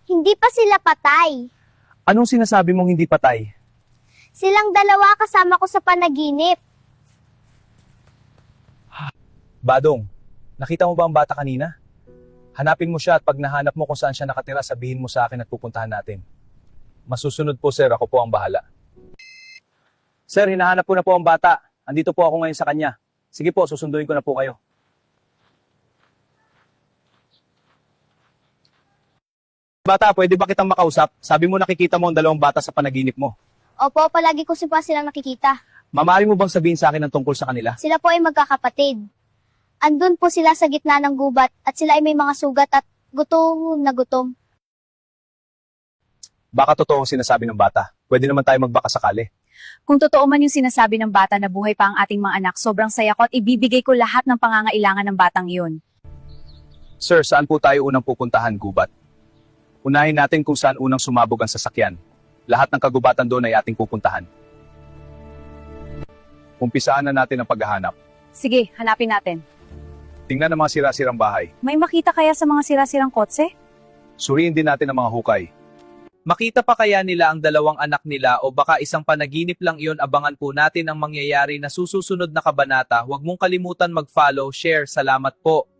Hindi pa sila patay. Anong sinasabi mong hindi patay? Silang dalawa kasama ko sa panaginip. Badong, nakita mo ba ang bata kanina? Hanapin mo siya at pag nahanap mo kung saan siya nakatira, sabihin mo sa akin at pupuntahan natin. Masusunod po sir, ako po ang bahala. Sir, hinahanap ko na po ang bata. Andito po ako ngayon sa kanya. Sige po, susunduin ko na po kayo. Bata, pwede ba kitang makausap? Sabi mo nakikita mo ang dalawang bata sa panaginip mo. Opo, palagi ko pa silang nakikita. Mamari mo bang sabihin sa akin ang tungkol sa kanila? Sila po ay magkakapatid. Andun po sila sa gitna ng gubat at sila ay may mga sugat at gutom na gutom. Baka totoo ang sinasabi ng bata. Pwede naman tayo magbaka sakali. Kung totoo man yung sinasabi ng bata na buhay pa ang ating mga anak, sobrang saya ko at ibibigay ko lahat ng pangangailangan ng batang iyon. Sir, saan po tayo unang pupuntahan, gubat? Unahin natin kung saan unang sumabog ang sasakyan. Lahat ng kagubatan doon ay ating pupuntahan. Umpisaan na natin ang paghahanap. Sige, hanapin natin. Tingnan ang mga sira-sirang bahay. May makita kaya sa mga sira-sirang kotse? Suriin din natin ang mga hukay. Makita pa kaya nila ang dalawang anak nila o baka isang panaginip lang iyon? Abangan po natin ang mangyayari na susunod na kabanata. Huwag mong kalimutan mag-follow, share. Salamat po.